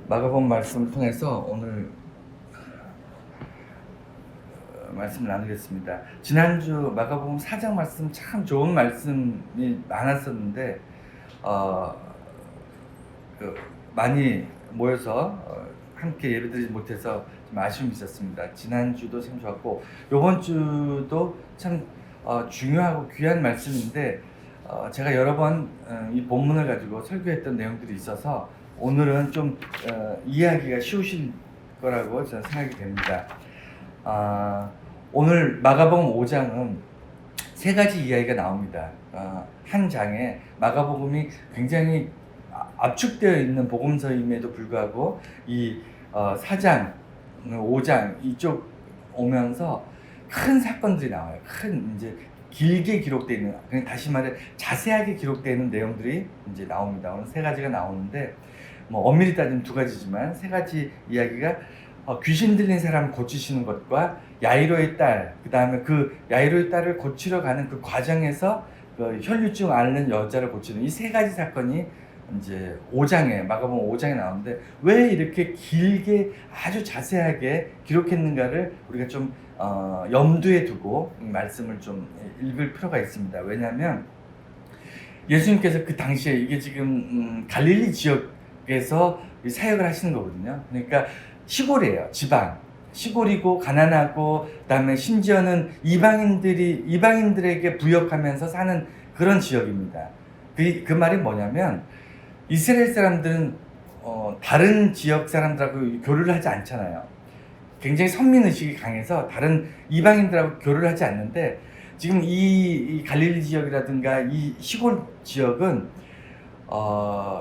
마가복음 말씀을 통해서 오늘 말씀을 나누겠습니다. 지난주 마가복음 4장 말씀 참 좋은 말씀이 많았었는데 많이 모여서 함께 예배드리지 못해서 좀 아쉬움이 있었습니다. 지난주도 참 좋았고 이번 주도 참 중요하고 귀한 말씀인데 제가 여러 번 이 본문을 가지고 설교했던 내용들이 있어서 오늘은 좀 이해하기가 쉬우실 거라고 저는 생각이 됩니다. 오늘 마가복음 5장은 세 가지 이야기가 나옵니다. 한 장에 마가복음이 굉장히 압축되어 있는 복음서임에도 불구하고 이 4장, 5장 이쪽 오면서 큰 사건들이 나와요. 큰 이제 길게 기록되어 있는, 그냥 다시 말해 자세하게 기록되어 있는 내용들이 이제 나옵니다. 오늘 세 가지가 나오는데 뭐 엄밀히 따지면 두 가지지만 세 가지 이야기가 귀신 들린 사람 고치시는 것과 야이로의 딸, 그 다음에 그 야이로의 딸을 고치러 가는 그 과정에서 그 혈류증 앓는 여자를 고치는 이 세 가지 사건이 이제 5장에 마가복음 5장에 나오는데 왜 이렇게 길게 아주 자세하게 기록했는가를 우리가 좀 염두에 두고 말씀을 좀 읽을 필요가 있습니다. 왜냐하면 예수님께서 그 당시에 이게 지금 갈릴리 지역에서 사역을 하시는 거거든요. 그러니까 시골이에요. 지방. 시골이고 가난하고 그다음에 심지어는 이방인들에게 부역하면서 사는 그런 지역입니다. 그 말이 뭐냐면 이스라엘 사람들은 다른 지역 사람들하고 교류를 하지 않잖아요. 굉장히 선민의식이 강해서 다른 이방인들하고 교류를 하지 않는데 지금 이 갈릴리 지역이라든가 이 시골 지역은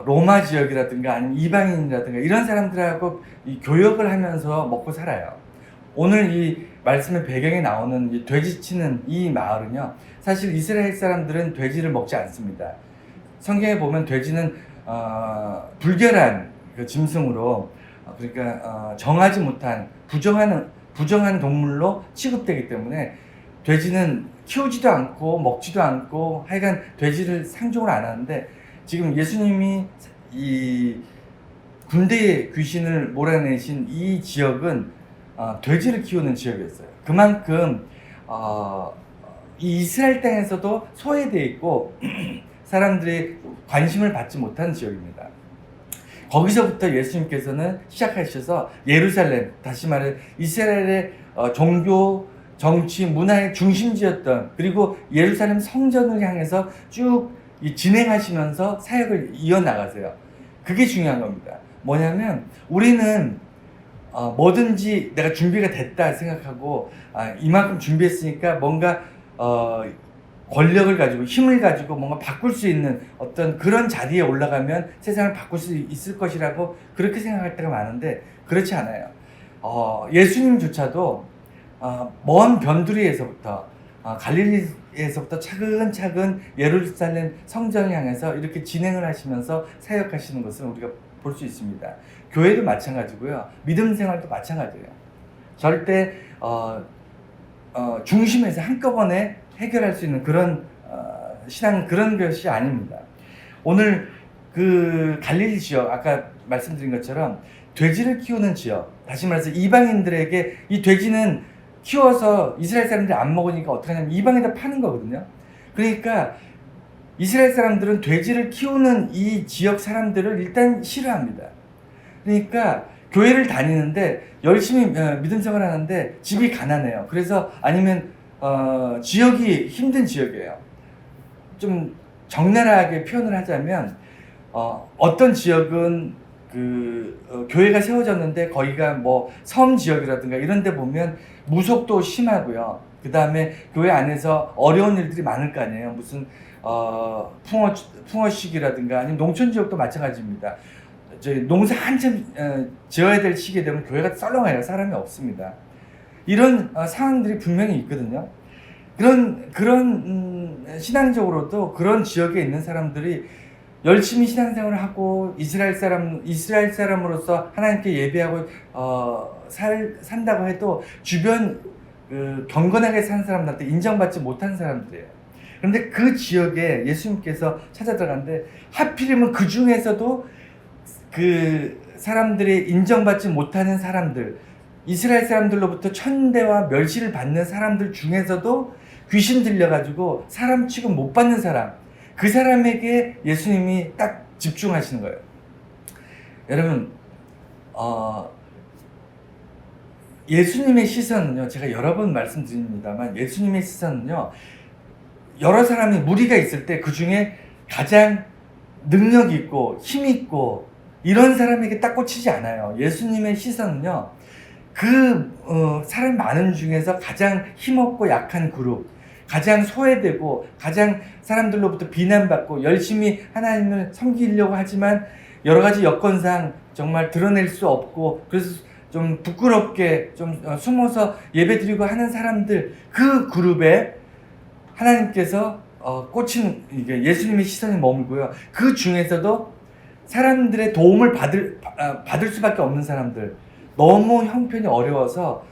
로마 지역이라든가 아니면 이방인이라든가 이런 사람들하고 이 교역을 하면서 먹고 살아요. 오늘 이 말씀의 배경에 나오는 이 돼지치는 이 마을은요, 사실 이스라엘 사람들은 돼지를 먹지 않습니다. 성경에 보면 돼지는 불결한 그 짐승으로 그러니까 정하지 못한 부정한 동물로 취급되기 때문에 돼지는 키우지도 않고 먹지도 않고 하여간 돼지를 상종을 안 하는데 지금 예수님이 이 군대의 귀신을 몰아내신 이 지역은 돼지를 키우는 지역이었어요. 그만큼 이 이스라엘 땅에서도 소외되어 있고 사람들이 관심을 받지 못한 지역입니다. 거기서부터 예수님께서는 시작하셔서 예루살렘, 다시 말해 이스라엘의 종교, 정치, 문화의 중심지였던 그리고 예루살렘 성전을 향해서 쭉 진행하시면서 사역을 이어나가세요. 그게 중요한 겁니다. 뭐냐면 우리는 뭐든지 내가 준비가 됐다 생각하고 이만큼 준비했으니까 뭔가 권력을 가지고 힘을 가지고 뭔가 바꿀 수 있는 어떤 그런 자리에 올라가면 세상을 바꿀 수 있을 것이라고 그렇게 생각할 때가 많은데 그렇지 않아요. 예수님조차도 먼 변두리에서부터 갈릴리에서부터 차근차근 예루살렘 성전을 향해서 이렇게 진행을 하시면서 사역하시는 것을 우리가 볼 수 있습니다. 교회도 마찬가지고요. 믿음 생활도 마찬가지예요. 절대 중심에서 한꺼번에 해결할 수 있는 그런 신앙은 그런 것이 아닙니다. 오늘 그 갈릴리 지역, 아까 말씀드린 것처럼 돼지를 키우는 지역, 다시 말해서 이방인들에게 이 돼지는 키워서 이스라엘 사람들이 안 먹으니까 어떻게 하냐면 이방에다 파는 거거든요. 그러니까 이스라엘 사람들은 돼지를 키우는 이 지역 사람들을 일단 싫어합니다. 그러니까 교회를 다니는데 열심히 믿음 생활 하는데 집이 가난해요. 그래서 아니면 지역이 힘든 지역이에요. 좀 적나라하게 표현을 하자면 어떤 지역은 교회가 세워졌는데 거기가 뭐 섬 지역이라든가 이런 데 보면 무속도 심하고요. 그 다음에 교회 안에서 어려운 일들이 많을 거 아니에요. 무슨 풍어식이라든가 아니면 농촌 지역도 마찬가지입니다. 저희 농사 한참 지어야 될 시기에 되면 교회가 썰렁해요. 사람이 없습니다. 이런 상황들이 분명히 있거든요. 그런 신앙적으로도 그런 지역에 있는 사람들이 열심히 신앙생활을 하고 이스라엘 사람으로서 하나님께 예배하고 산다고 해도 주변 경건하게 사는 사람들한테 인정받지 못한 사람들이에요. 그런데 그 지역에 예수님께서 찾아 들어갔는데 하필이면 그 중에서도 그 사람들이 인정받지 못하는 사람들, 이스라엘 사람들로부터 천대와 멸시를 받는 사람들 중에서도 귀신 들려가지고 사람 취급 못 받는 사람, 그 사람에게 예수님이 딱 집중하시는 거예요. 여러분, 예수님의 시선은요, 제가 여러 번 말씀드립니다만, 예수님의 시선은요, 여러 사람이 무리가 있을 때 그 중에 가장 능력 있고 힘 있고 이런 사람에게 딱 꽂히지 않아요. 예수님의 시선은요, 사람 많은 중에서 가장 힘없고 약한 그룹, 가장 소외되고 가장 사람들로부터 비난받고 열심히 하나님을 섬기려고 하지만 여러 가지 여건상 정말 드러낼 수 없고 그래서 좀 부끄럽게 좀 숨어서 예배드리고 하는 사람들, 그 그룹에 하나님께서 꽂힌 예수님의 시선이 머물고요. 그 중에서도 사람들의 도움을 받을 수밖에 없는 사람들, 너무 형편이 어려워서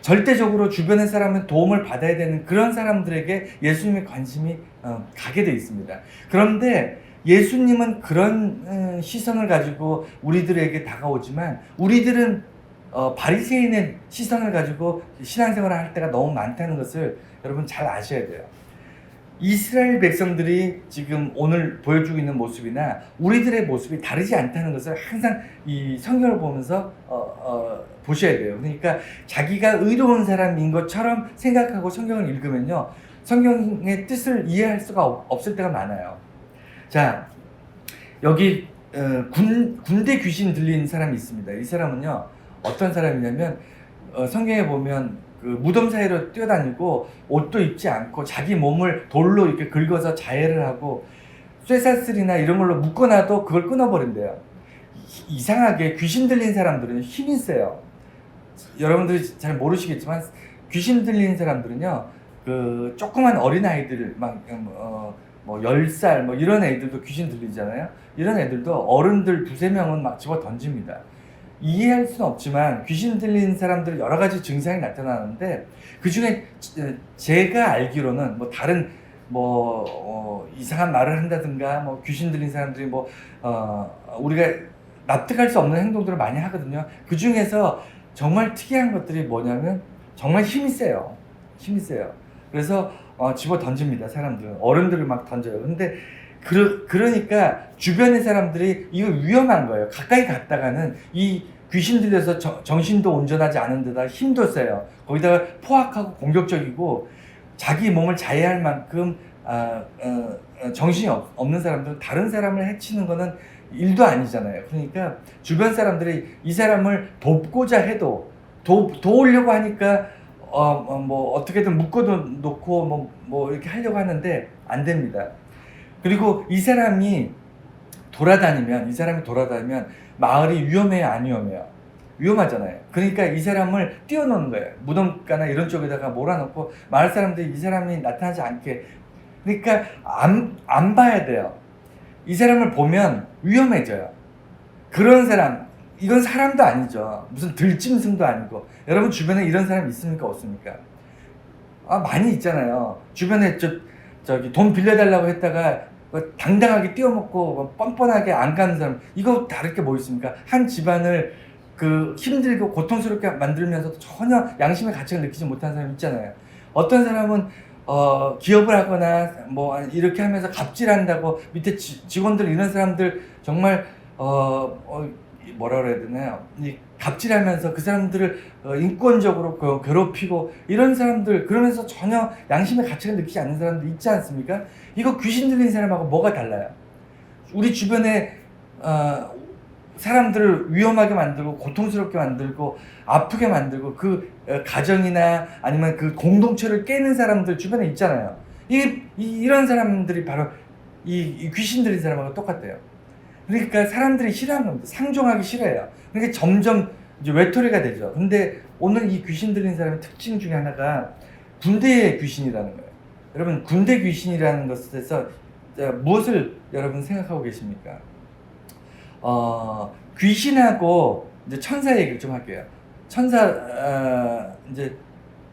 절대적으로 주변의 사람은 도움을 받아야 되는 그런 사람들에게 예수님의 관심이 가게 돼 있습니다. 그런데 예수님은 그런 시선을 가지고 우리들에게 다가오지만 우리들은 바리새인의 시선을 가지고 신앙생활을 할 때가 너무 많다는 것을 여러분 잘 아셔야 돼요. 이스라엘 백성들이 지금 오늘 보여주고 있는 모습이나 우리들의 모습이 다르지 않다는 것을 항상 이 성경을 보면서 보셔야 돼요. 그러니까 자기가 의로운 사람인 것처럼 생각하고 성경을 읽으면요, 성경의 뜻을 이해할 수가 없을 때가 많아요. 자, 여기 군대 귀신 들린 사람이 있습니다. 이 사람은요, 어떤 사람이냐면 성경에 보면 그 무덤 사이로 뛰어다니고 옷도 입지 않고 자기 몸을 돌로 이렇게 긁어서 자해를 하고 쇠사슬이나 이런 걸로 묶어놔도 그걸 끊어버린대요. 이상하게 귀신 들린 사람들은 힘이 세요. 여러분들이 잘 모르시겠지만 귀신 들린 사람들은요, 그 조그만 어린아이들 막 10살 뭐 이런 애들도 귀신 들리잖아요. 이런 애들도 어른들 두세 명은 막 집어 던집니다. 이해할 수는 없지만 귀신 들린 사람들 여러 가지 증상이 나타나는데 그 중에 제가 알기로는 뭐 다른 이상한 말을 한다든가 뭐 귀신 들린 사람들이 우리가 납득할 수 없는 행동들을 많이 하거든요. 그 중에서 정말 특이한 것들이 뭐냐면 정말 힘이 세요. 힘이 세요. 그래서 집어 던집니다. 사람들, 어른들을 막 던져요. 근데 그러니까 주변의 사람들이 이거 위험한 거예요. 가까이 갔다가는 이 귀신 들려서 정신도 온전하지 않은 데다 힘도 세요. 거기다가 포악하고 공격적이고 자기 몸을 자해할 만큼 정신이 없는 사람들은 다른 사람을 해치는 거는 일도 아니잖아요. 그러니까 주변 사람들이 이 사람을 돕고자 해도 도우려고 하니까 어떻게든 묶어도 놓고 이렇게 하려고 하는데 안 됩니다. 그리고 이 사람이 돌아다니면 마을이 위험해요, 안 위험해요? 위험하잖아요. 그러니까 이 사람을 띄워놓는 거예요. 무덤가나 이런 쪽에다가 몰아놓고 마을 사람들이 이 사람이 나타나지 않게. 그러니까 안 봐야 돼요. 이 사람을 보면 위험해져요. 그런 사람, 이건 사람도 아니죠. 무슨 들짐승도 아니고. 여러분 주변에 이런 사람 있습니까, 없습니까? 많이 있잖아요. 주변에 저기 돈 빌려달라고 했다가 당당하게 띄워먹고 뻔뻔하게 안 가는 사람, 이거 다를 게 뭐 있습니까? 한 집안을 힘들고 고통스럽게 만들면서도 전혀 양심의 가책을 느끼지 못하는 사람 있잖아요. 어떤 사람은 기업을 하거나 이렇게 하면서 갑질한다고 밑에 직원들 이런 사람들 정말 뭐라 그래야 되나요? 갑질하면서 그 사람들을 인권적으로 괴롭히고 이런 사람들, 그러면서 전혀 양심의 가책을 느끼지 않는 사람들 있지 않습니까? 이거 귀신 들린 사람하고 뭐가 달라요? 우리 주변에 사람들을 위험하게 만들고 고통스럽게 만들고 아프게 만들고 그 가정이나 아니면 그 공동체를 깨는 사람들 주변에 있잖아요. 이런 사람들이 바로 이 귀신 들린 사람하고 똑같대요. 그러니까 사람들이 싫어하는 겁니다. 상종하기 싫어해요. 그러니까 점점 이제 외톨이가 되죠. 근데 오늘 이 귀신 들린 사람의 특징 중에 하나가 군대의 귀신이라는 거예요. 여러분, 군대 귀신이라는 것에서 무엇을 여러분 생각하고 계십니까? 귀신하고 이제 천사 얘기를 좀 할게요. 이제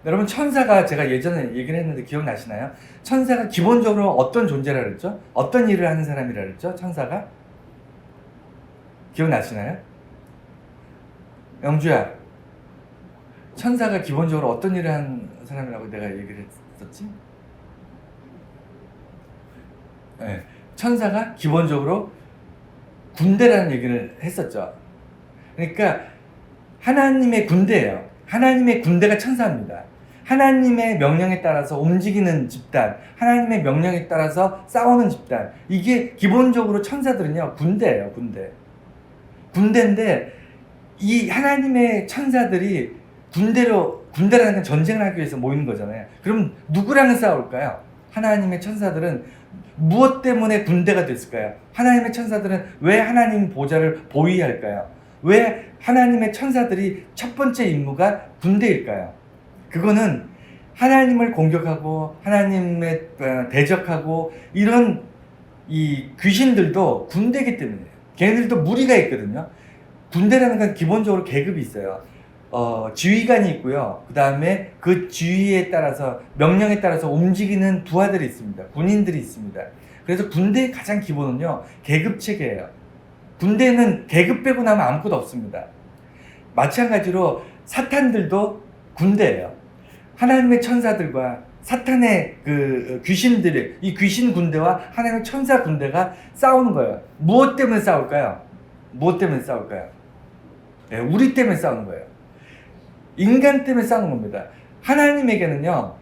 여러분, 천사가 제가 예전에 얘기를 했는데 기억나시나요? 천사가 기본적으로 어떤 존재라 그랬죠? 어떤 일을 하는 사람이라 그랬죠? 천사가? 기억나시나요? 영주야, 천사가 기본적으로 어떤 일을 한 사람이라고 내가 얘기를 했었지? 네, 천사가 기본적으로 군대라는 얘기를 했었죠. 그러니까 하나님의 군대예요. 하나님의 군대가 천사입니다. 하나님의 명령에 따라서 움직이는 집단, 하나님의 명령에 따라서 싸우는 집단, 이게 기본적으로 천사들은요, 군대예요, 군대. 군대인데 이 하나님의 천사들이 군대라는 건 전쟁을 하기 위해서 모이는 거잖아요. 그럼 누구랑 싸울까요? 하나님의 천사들은 무엇 때문에 군대가 됐을까요? 하나님의 천사들은 왜 하나님 보좌를 보위할까요? 왜 하나님의 천사들이 첫 번째 임무가 군대일까요? 그거는 하나님을 공격하고 하나님의 대적하고 이런 이 귀신들도 군대이기 때문이에요. 걔네들도 무리가 있거든요. 군대라는 건 기본적으로 계급이 있어요. 지휘관이 있고요. 그 다음에 그 지휘에 따라서 명령에 따라서 움직이는 부하들이 있습니다. 군인들이 있습니다. 그래서 군대의 가장 기본은요, 계급 체계예요. 군대는 계급 빼고 나면 아무것도 없습니다. 마찬가지로 사탄들도 군대예요. 하나님의 천사들과 사탄의 그 귀신들이, 이 귀신 군대와 하나님의 천사 군대가 싸우는 거예요. 무엇 때문에 싸울까요? 무엇 때문에 싸울까요? 네, 우리 때문에 싸우는 거예요. 인간 때문에 싸우는 겁니다. 하나님에게는요,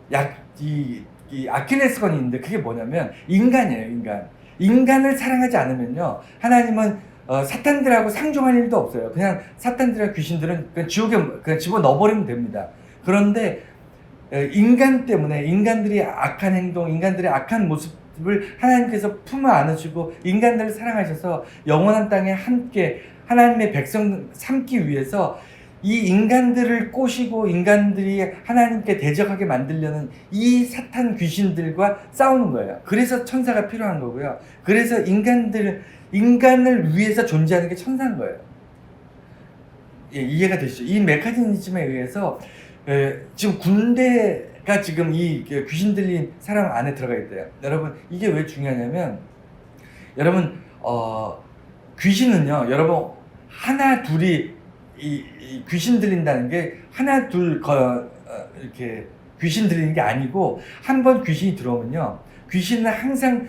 이 아킬레스건이 있는데 그게 뭐냐면 인간이에요, 인간. 인간을 사랑하지 않으면요, 하나님은 사탄들하고 상종할 일도 없어요. 그냥 사탄들이나 귀신들은 그냥 지옥에 그냥 집어넣어버리면 됩니다. 그런데 인간 때문에 인간들이 악한 행동, 인간들의 악한 모습을 하나님께서 품어 안으시고 인간들을 사랑하셔서 영원한 땅에 함께 하나님의 백성 삼기 위해서 이 인간들을 꼬시고 인간들이 하나님께 대적하게 만들려는 이 사탄 귀신들과 싸우는 거예요. 그래서 천사가 필요한 거고요. 그래서 인간을 위해서 존재하는 게 천사인 거예요. 예, 이해가 되시죠? 이 메커니즘에 의해서 지금 군대가 지금 이 귀신 들린 사람 안에 들어가 있대요. 여러분, 이게 왜 중요하냐면, 여러분, 귀신은요, 여러분, 하나, 둘이 이 귀신 들린다는 게 하나, 둘, 이렇게 귀신 들리는 게 아니고, 한 번 귀신이 들어오면요, 귀신은 항상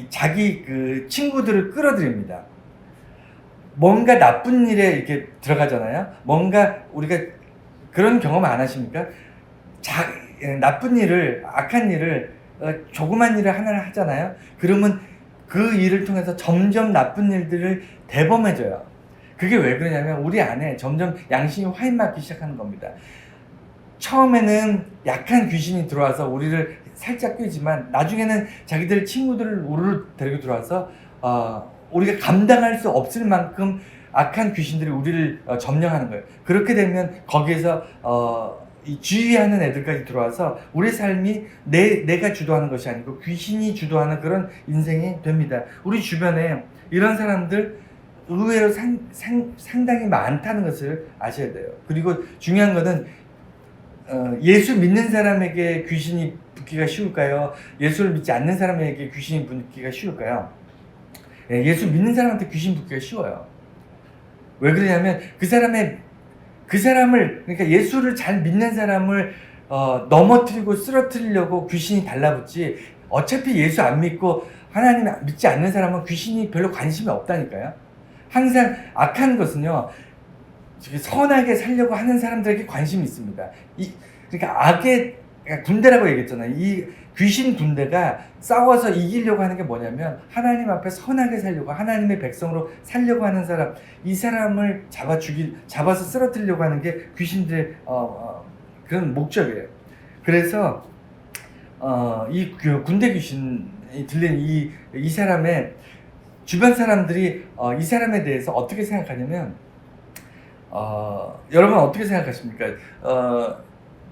자기 그 친구들을 끌어들입니다. 뭔가 나쁜 일에 이렇게 들어가잖아요. 뭔가 우리가 그런 경험 안 하십니까? 나쁜 일을, 악한 일을, 조그만 일을 하나를 하잖아요. 그러면 그 일을 통해서 점점 나쁜 일들을 대범해져요. 그게 왜 그러냐면 우리 안에 점점 양심이 화인맞기 시작하는 겁니다. 처음에는 약한 귀신이 들어와서 우리를 살짝 꿰지만 나중에는 자기들 친구들을 우르르 데리고 들어와서 우리가 감당할 수 없을 만큼 악한 귀신들이 우리를 점령하는 거예요. 그렇게 되면 거기에서 이 지휘하는 애들까지 들어와서 우리 삶이 내가 주도하는 것이 아니고 귀신이 주도하는 그런 인생이 됩니다. 우리 주변에 이런 사람들 의외로 상당히 많다는 것을 아셔야 돼요. 그리고 중요한 것은 예수 믿는 사람에게 귀신이 붙기가 쉬울까요? 예수를 믿지 않는 사람에게 귀신이 붙기가 쉬울까요? 예수 믿는 사람한테 귀신 붙기가 쉬워요. 왜 그러냐면 그 사람을 그러니까 예수를 잘 믿는 사람을 넘어뜨리고 쓰러뜨리려고 귀신이 달라붙지, 어차피 예수 안 믿고 하나님 믿지 않는 사람은 귀신이 별로 관심이 없다니까요. 항상 악한 것은요, 선하게 살려고 하는 사람들에게 관심이 있습니다. 그러니까 군대라고 얘기했잖아요. 이 귀신 군대가 싸워서 이기려고 하는 게 뭐냐면 하나님 앞에 선하게 살려고, 하나님의 백성으로 살려고 하는 사람, 이 사람을 잡아서 쓰러뜨리려고 하는 게 귀신들의 그런 목적이에요. 그래서 이 군대 귀신이 들린 이 사람의 주변 사람들이 이 사람에 대해서 어떻게 생각하냐면, 여러분 어떻게 생각하십니까?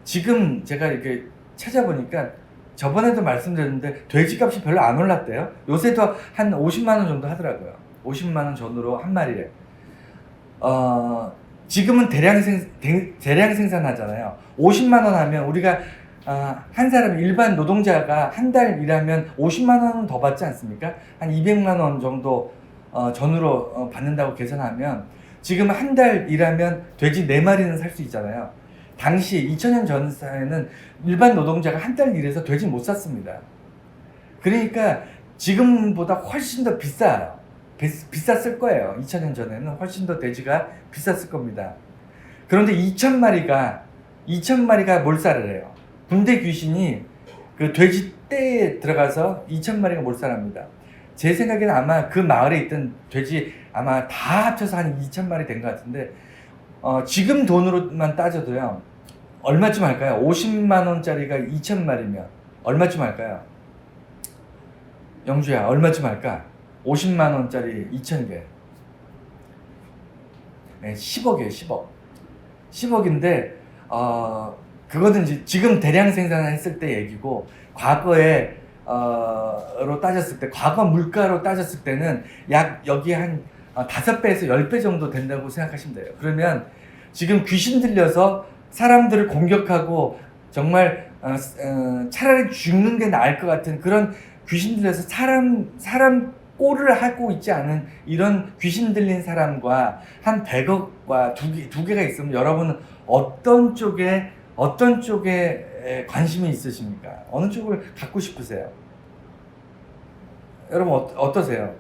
지금 제가 이렇게 찾아보니까 저번에도 말씀드렸는데 돼지값이 별로 안 올랐대요. 요새도 한 50만 원 정도 하더라고요. 50만 원 전후로 한 마리에. 지금은 대량 생산하잖아요. 50만 원 하면 우리가 한 사람 일반 노동자가 한 달 일하면 50만 원은 더 받지 않습니까? 한 200만 원 정도 전후로 받는다고 계산하면 지금 한 달 일하면 돼지 4마리는 살 수 있잖아요. 당시 2000년 전 사회는 일반 노동자가 한 달 일해서 돼지 못 샀습니다. 그러니까 지금보다 훨씬 더 비싸요. 비쌌을 거예요. 2000년 전에는 훨씬 더 돼지가 비쌌을 겁니다. 그런데 2000마리가 몰살을 해요. 군대 귀신이 그 돼지 떼에 들어가서 2000마리가 몰살합니다. 제 생각에는 아마 그 마을에 있던 돼지 아마 다 합쳐서 한 2000마리 된 것 같은데, 지금 돈으로만 따져도요, 얼마쯤 할까요? 50만 원짜리가 2000마리면 얼마쯤 할까요? 영주야, 얼마쯤 할까? 50만 원짜리 2000개. 네, 10억이에요, 10억. 10억인데, 그거는 이제 지금 대량 생산을 했을 때 얘기고, 과거에, 로 따졌을 때, 과거 물가로 따졌을 때는 약 여기 한 5배에서 10배 정도 된다고 생각하시면 돼요. 그러면 지금 귀신 들려서 사람들을 공격하고 정말, 차라리 죽는 게 나을 것 같은 그런 귀신 들려서 사람 꼴을 하고 있지 않은 이런 귀신 들린 사람과 한 100억과 두 개가 있으면 여러분은 어떤 쪽에 관심이 있으십니까? 어느 쪽을 갖고 싶으세요? 여러분 어떠세요?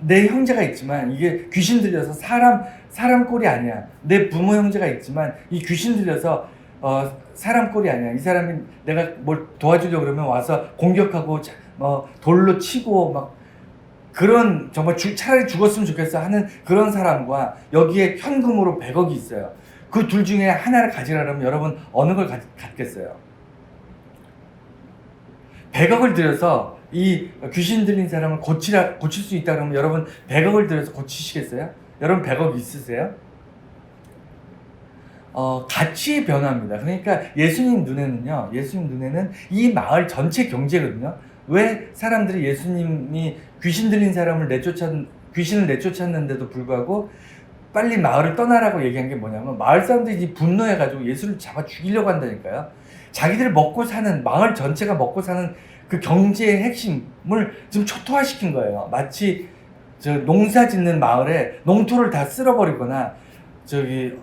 내 형제가 있지만 이게 귀신 들려서 사람 꼴이 아니야. 내 부모 형제가 있지만 이 귀신 들려서 사람 꼴이 아니야. 이 사람이 내가 뭘 도와주려고 그러면 와서 공격하고 돌로 치고 막 그런 정말 차라리 죽었으면 좋겠어 하는 그런 사람과 여기에 현금으로 100억이 있어요. 그 둘 중에 하나를 가지라면 여러분 어느 걸 갖겠어요? 100억을 들여서 이 귀신 들린 사람을 고칠 수 있다 그러면 여러분 100억을 들여서 고치시겠어요? 여러분 100억 있으세요? 가치의 변화입니다. 그러니까 예수님 눈에는 이 마을 전체 경제거든요. 왜 사람들이 예수님이 귀신 들린 사람을 귀신을 내쫓았는데도 불구하고 빨리 마을을 떠나라고 얘기한 게 뭐냐면, 마을 사람들이 분노해가지고 예수를 잡아 죽이려고 한다니까요. 자기들 마을 전체가 먹고 사는 그 경제의 핵심을 지금 초토화시킨 거예요. 마치 농사 짓는 마을에 농토를 다 쓸어버리거나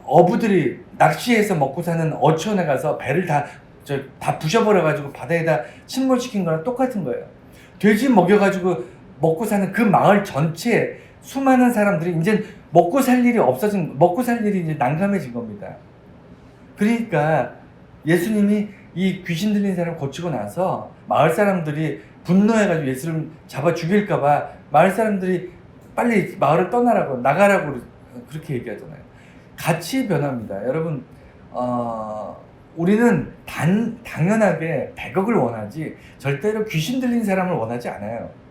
어부들이 낚시해서 먹고 사는 어촌에 가서 배를 다 부셔버려가지고 바다에다 침몰시킨 거랑 똑같은 거예요. 돼지 먹여가지고 먹고 사는 그 마을 전체 수많은 사람들이 이제 먹고 살 일이 이제 난감해진 겁니다. 그러니까 예수님이 이 귀신 들린 사람을 고치고 나서 마을 사람들이 분노해가지고 예수를 잡아 죽일까봐 마을 사람들이 빨리 마을을 떠나라고, 나가라고 그렇게 얘기하잖아요. 가치 변화입니다. 여러분, 우리는 당연하게 100억을 원하지 절대로 귀신 들린 사람을 원하지 않아요.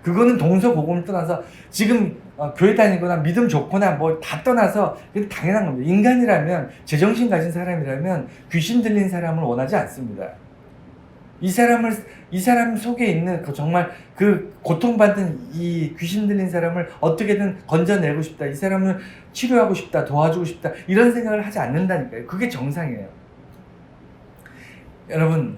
그거는 동서고금을 떠나서 지금 교회 다니거나 믿음 좋거나 뭐 다 떠나서 그게 당연한 겁니다. 인간이라면, 제정신 가진 사람이라면 귀신 들린 사람을 원하지 않습니다. 이 사람 속에 있는 정말 고통받는 이 귀신 들린 사람을 어떻게든 건져내고 싶다, 이 사람을 치료하고 싶다, 도와주고 싶다, 이런 생각을 하지 않는다니까요. 그게 정상이에요. 여러분,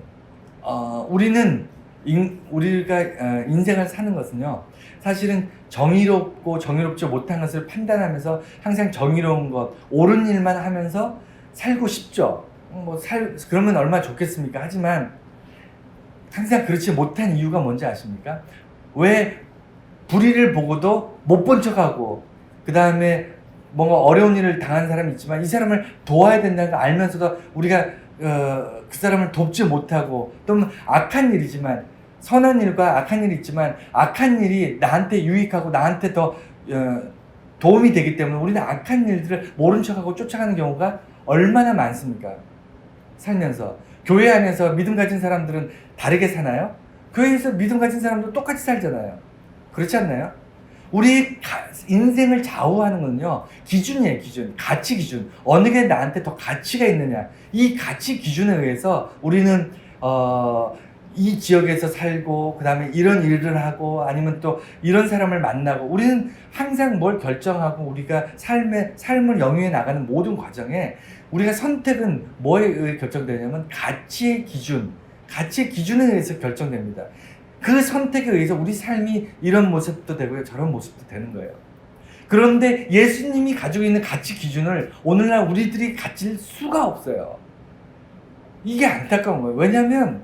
우리가 인생을 사는 것은요, 사실은 정의롭고 정의롭지 못한 것을 판단하면서 항상 정의로운 것, 옳은 일만 하면서 살고 싶죠. 그러면 얼마나 좋겠습니까? 하지만 항상 그렇지 못한 이유가 뭔지 아십니까? 왜 불의를 보고도 못 본 척하고, 그 다음에 뭔가 어려운 일을 당한 사람이 있지만 이 사람을 도와야 된다는 걸 알면서도 우리가 그 사람을 돕지 못하고, 또는 악한 일이지만, 선한 일과 악한 일이 있지만 악한 일이 나한테 유익하고 나한테 더 도움이 되기 때문에 우리는 악한 일들을 모른 척하고 쫓아가는 경우가 얼마나 많습니까? 살면서. 교회 안에서 믿음 가진 사람들은 다르게 사나요? 교회에서 믿음 가진 사람도 똑같이 살잖아요. 그렇지 않나요? 우리 인생을 좌우하는 건요, 기준이에요. 가치 기준. 어느 게 나한테 더 가치가 있느냐, 이 가치 기준에 의해서 우리는 이 지역에서 살고, 그 다음에 이런 일을 하고, 아니면 또 이런 사람을 만나고, 우리는 항상 뭘 결정하고, 우리가 삶을 영위해 나가는 모든 과정에 우리가 선택은 뭐에 의해 결정되냐면 가치의 기준에 의해서 결정됩니다. 그 선택에 의해서 우리 삶이 이런 모습도 되고요, 저런 모습도 되는 거예요. 그런데 예수님이 가지고 있는 가치 기준을 오늘날 우리들이 가질 수가 없어요. 이게 안타까운 거예요. 왜냐하면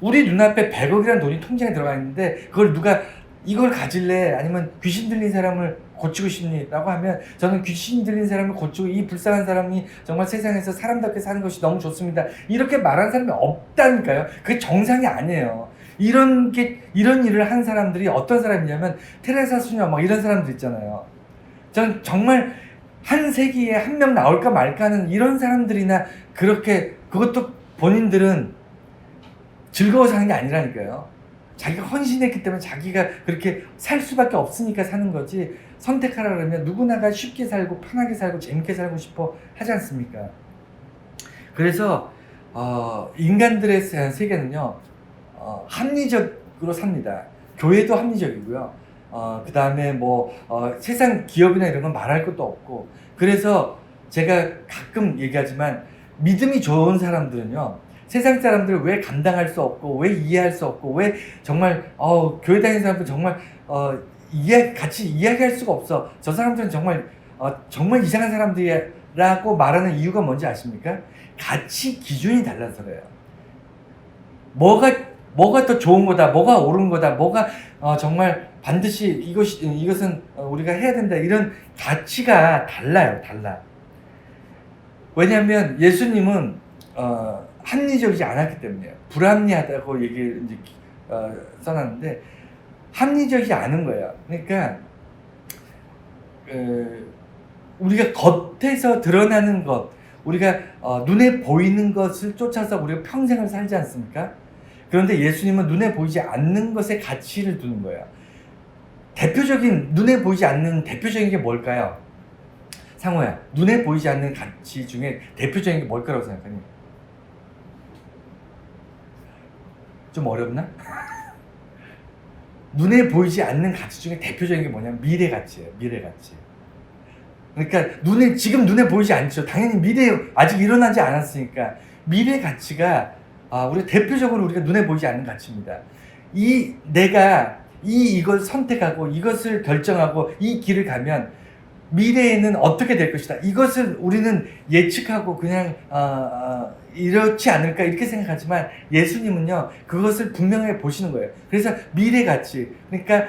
우리 눈앞에 100억이라는 돈이 통장에 들어가 있는데 그걸 누가 이걸 가질래? 아니면 귀신 들린 사람을 고치고 싶니? 라고 하면 저는 귀신 들린 사람을 고치고 이 불쌍한 사람이 정말 세상에서 사람답게 사는 것이 너무 좋습니다. 이렇게 말하는 사람이 없다니까요. 그게 정상이 아니에요. 이런 일을 한 사람들이 어떤 사람이냐면 테레사 수녀 막 이런 사람들 있잖아요. 전 정말 한 세기에 한 명 나올까 말까 하는 이런 사람들이나 그렇게 그것도 본인들은 즐거워서 하는 게 아니라니까요. 자기가 헌신했기 때문에 자기가 그렇게 살 수밖에 없으니까 사는 거지 선택하라 그러면 누구나가 쉽게 살고 편하게 살고 재밌게 살고 싶어 하지 않습니까? 그래서 인간들의 세계는요 합리적으로 삽니다. 교회도 합리적이고요. 그 다음에 세상 기업이나 이런 건 말할 것도 없고 그래서 제가 가끔 얘기하지만 믿음이 좋은 사람들은요 세상 사람들을 왜 감당할 수 없고 왜 이해할 수 없고 왜 정말 교회 다니는 사람들 정말 같이 이야기할 수가 없어. 저 사람들은 정말 정말 이상한 사람들이라고 말하는 이유가 뭔지 아십니까? 가치 기준이 달라서 그래요. 뭐가 더 좋은 거다, 뭐가 옳은 거다, 뭐가 정말 반드시 이것은 우리가 해야 된다 이런 가치가 달라요. 왜냐하면 예수님은 합리적이지 않았기 때문이에요. 불합리하다고 얘기를 이제 써놨는데 합리적이지 않은 거예요. 그러니까 우리가 겉에서 드러나는 것, 우리가 눈에 보이는 것을 쫓아서 우리가 평생을 살지 않습니까? 그런데 예수님은 눈에 보이지 않는 것에 가치를 두는 거예요. 눈에 보이지 않는 대표적인 게 뭘까요? 상호야, 눈에 보이지 않는 가치 중에 대표적인 게 뭘 거라고 생각하니? 좀 어렵나? 눈에 보이지 않는 가치 중에 대표적인 게 뭐냐면 미래 가치예요. 미래 가치. 그러니까 지금 눈에 보이지 않죠. 당연히 미래에 아직 일어나지 않았으니까 미래 가치가 대표적으로 우리가 눈에 보이지 않는 가치입니다. 내가 이걸 선택하고 이것을 결정하고 이 길을 가면 미래에는 어떻게 될 것이다. 이것을 우리는 예측하고 그냥 이렇지 않을까 이렇게 생각하지만 예수님은요 그것을 분명하게 보시는 거예요. 그래서 미래 가치, 그러니까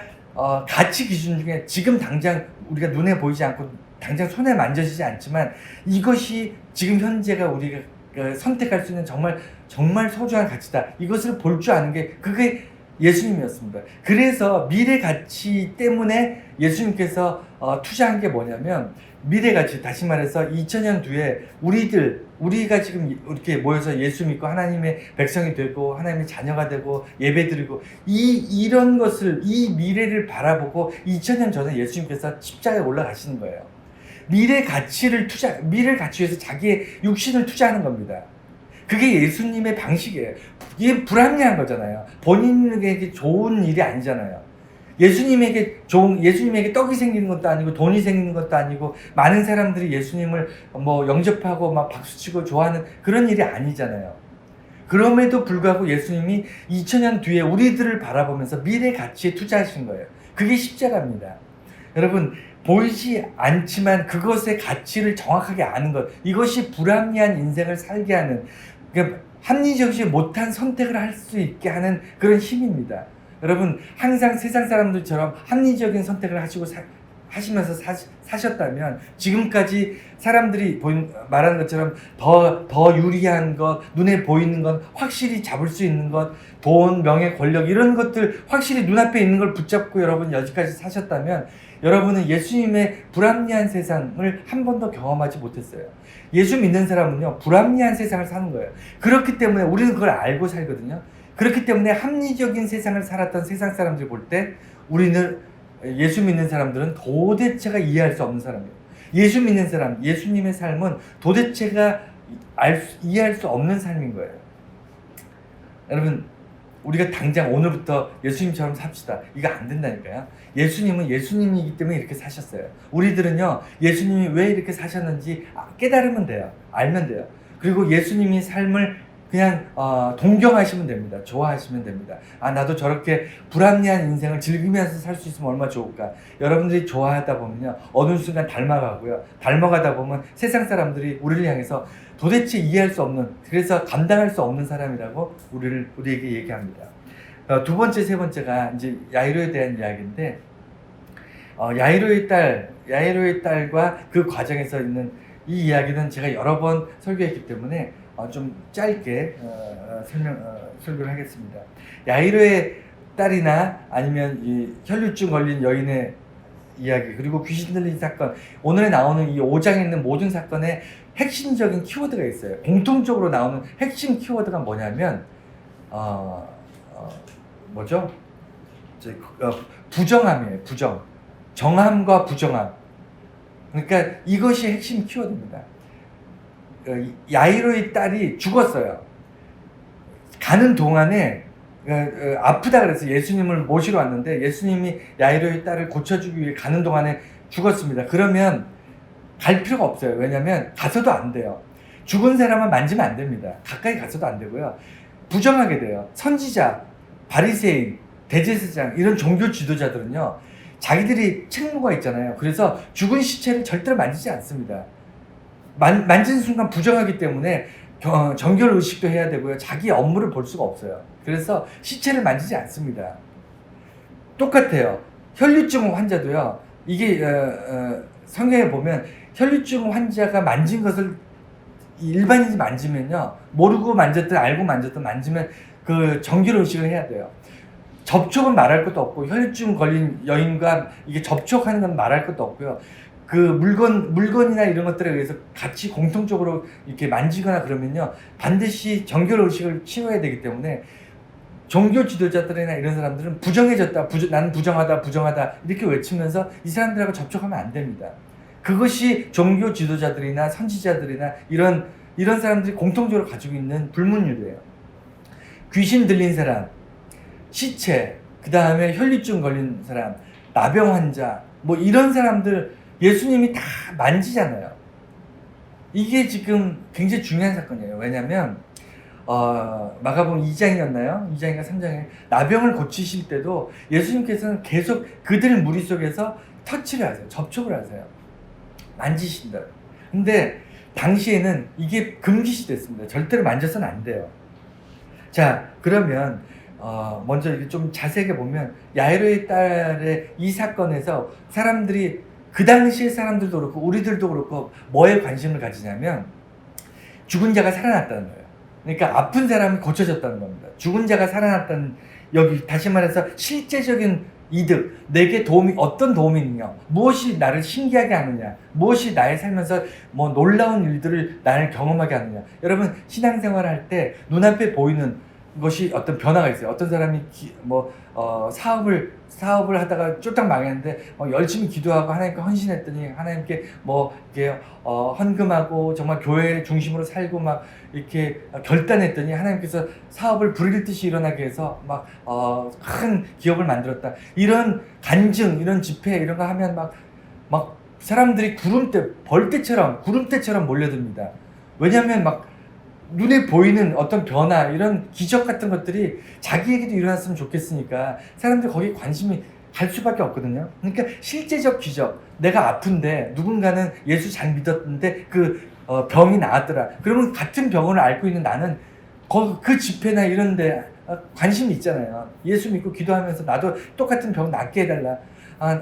가치 기준 중에 지금 당장 우리가 눈에 보이지 않고 당장 손에 만져지지 않지만 이것이 지금 현재가 우리가 선택할 수 있는 정말 소중한 가치다. 이것을 볼 줄 아는 게 그게 예수님이었습니다. 그래서 미래 가치 때문에 예수님께서 투자한 게 뭐냐면 미래 가치, 다시 말해서 2000년 뒤에 우리가 지금 이렇게 모여서 예수 믿고 하나님의 백성이 되고 하나님의 자녀가 되고 예배드리고 이런 것을 이 미래를 바라보고 2000년 전에 예수님께서 십자가에 올라가시는 거예요. 미래 가치를 위해서 자기의 육신을 투자하는 겁니다. 그게 예수님의 방식이에요. 이게 불합리한 거잖아요. 본인에게 좋은 일이 아니잖아요. 예수님에게 떡이 생기는 것도 아니고 돈이 생기는 것도 아니고 많은 사람들이 예수님을 영접하고 막 박수치고 좋아하는 그런 일이 아니잖아요. 그럼에도 불구하고 예수님이 2000년 뒤에 우리들을 바라보면서 미래 가치에 투자하신 거예요. 그게 십자가입니다. 여러분, 보이지 않지만 그것의 가치를 정확하게 아는 것, 이것이 불합리한 인생을 살게 하는, 그러니까 합리적이지 못한 선택을 할 수 있게 하는 그런 힘입니다. 여러분, 항상 세상 사람들처럼 합리적인 선택을 하시면서 사셨다면 지금까지 사람들이 말하는 것처럼 더 유리한 것, 눈에 보이는 것, 확실히 잡을 수 있는 것, 돈, 명예, 권력 이런 것들 확실히 눈앞에 있는 걸 붙잡고 여러분 여기까지 사셨다면 여러분은 예수님의 불합리한 세상을 한 번도 경험하지 못했어요. 예수 믿는 사람은요 불합리한 세상을 사는 거예요. 그렇기 때문에 우리는 그걸 알고 살거든요. 그렇기 때문에 합리적인 세상을 살았던 세상 사람들 볼 때 우리는 예수 믿는 사람들은 도대체가 이해할 수 없는 사람이에요. 예수 믿는 사람, 예수님의 삶은 도대체가 이해할 수 없는 삶인 거예요. 여러분, 우리가 당장 오늘부터 예수님처럼 삽시다. 이거 안 된다니까요. 예수님은 예수님이기 때문에 이렇게 사셨어요. 우리들은요, 예수님이 왜 이렇게 사셨는지 깨달으면 돼요. 알면 돼요. 그리고 예수님이 삶을 그냥 동경하시면 됩니다. 좋아하시면 됩니다. 아, 나도 저렇게 불합리한 인생을 즐기면서 살 수 있으면 얼마나 좋을까. 여러분들이 좋아하다 보면요, 어느 순간 닮아가고요. 닮아가다 보면 세상 사람들이 우리를 향해서 도대체 이해할 수 없는, 그래서 감당할 수 없는 사람이라고 우리에게 얘기합니다. 두 번째, 세 번째가 이제 야이로에 대한 이야기인데, 야이로의 딸과 그 과정에서 있는 이 이야기는 제가 여러 번 설교했기 때문에 좀 짧게 설교를 하겠습니다. 야이로의 딸이나 아니면 이 혈류증 걸린 여인의 이야기, 그리고 귀신 들린 사건, 오늘 나오는 이 5장에 있는 모든 사건에 핵심적인 키워드가 있어요. 공통적으로 나오는 핵심 키워드가 뭐냐면 뭐죠? 부정함이에요. 정함과 부정함. 그러니까 이것이 핵심 키워드입니다. 야이로의 딸이 죽었어요. 가는 동안에 아프다 그래서 예수님을 모시러 왔는데, 예수님이 야이로의 딸을 고쳐주기 위해 가는 동안에 죽었습니다. 그러면 갈 필요가 없어요. 왜냐하면 가서도 안 돼요. 죽은 사람은 만지면 안 됩니다. 가까이 가서도 안 되고요. 부정하게 돼요. 선지자, 바리새인, 대제사장, 이런 종교 지도자들은요, 자기들이 책무가 있잖아요. 그래서 죽은 시체를 절대로 만지지 않습니다. 만지는 순간 부정하기 때문에 정결 의식도 해야 되고요. 자기 업무를 볼 수가 없어요. 그래서 시체를 만지지 않습니다. 똑같아요. 혈류증 환자도요. 이게 성경에 보면 혈류증 환자가 만진 것을 일반인이 만지면요, 모르고 만졌든 알고 만졌든 만지면 그 정결 의식을 해야 돼요. 접촉은 말할 것도 없고, 혈류증 걸린 여인과 이게 접촉하는 건 말할 것도 없고요. 그 물건이나 이런 것들에 의해서 같이 공통적으로 이렇게 만지거나 그러면요, 반드시 정결 의식을 치러야 되기 때문에 종교 지도자들이나 이런 사람들은 부정해졌다, 나는 부정하다 이렇게 외치면서 이 사람들하고 접촉하면 안 됩니다. 그것이 종교 지도자들이나 선지자들이나 이런 사람들이 공통적으로 가지고 있는 불문율이에요. 귀신 들린 사람, 시체, 그 다음에 혈류증 걸린 사람, 나병 환자, 뭐 이런 사람들 예수님이 다 만지잖아요. 이게 지금 굉장히 중요한 사건이에요. 왜냐하면 마가복음 2장이었나요? 2장인가 3장에 나병을 고치실 때도 예수님께서는 계속 그들 무리 속에서 터치를 하세요. 접촉을 하세요. 만지신다. 근데 당시에는 이게 금기시 됐습니다. 절대로 만져서는 안 돼요. 자, 그러면 먼저 이렇게 좀 자세하게 보면 야이로의 딸의 이 사건에서 사람들이, 그 당시의 사람들도 그렇고 우리들도 그렇고 뭐에 관심을 가지냐면 죽은 자가 살아났다는 거예요. 그러니까 아픈 사람이 고쳐졌다는 겁니다. 죽은 자가 살아났다는, 여기 다시 말해서 실제적인 이득, 내게 어떤 도움이 있느냐, 무엇이 나를 신기하게 하느냐, 무엇이 나의 살면서 뭐 놀라운 일들을 나를 경험하게 하느냐. 여러분, 신앙생활 할 때 눈앞에 보이는 것이 어떤 변화가 있어요. 어떤 사람이 사업을 하다가 쫄딱 망했는데 열심히 기도하고 하나님께 헌신했더니 하나님께 이렇게 헌금하고 정말 교회 중심으로 살고 막 이렇게 결단했더니 하나님께서 사업을 불일 듯이 일어나게 해서 큰 기업을 만들었다. 이런 간증, 이런 집회 이런 거 하면 막 사람들이 구름대처럼 몰려듭니다. 왜냐하면 눈에 보이는 어떤 변화, 이런 기적 같은 것들이 자기에게도 일어났으면 좋겠으니까 사람들이 거기에 관심이 갈 수밖에 없거든요. 그러니까 실제적 기적, 내가 아픈데 누군가는 예수 잘 믿었는데 병이 나았더라. 그러면 같은 병을 앓고 있는 나는 그 집회나 이런 데 관심이 있잖아요. 예수 믿고 기도하면서 나도 똑같은 병 낫게 해달라.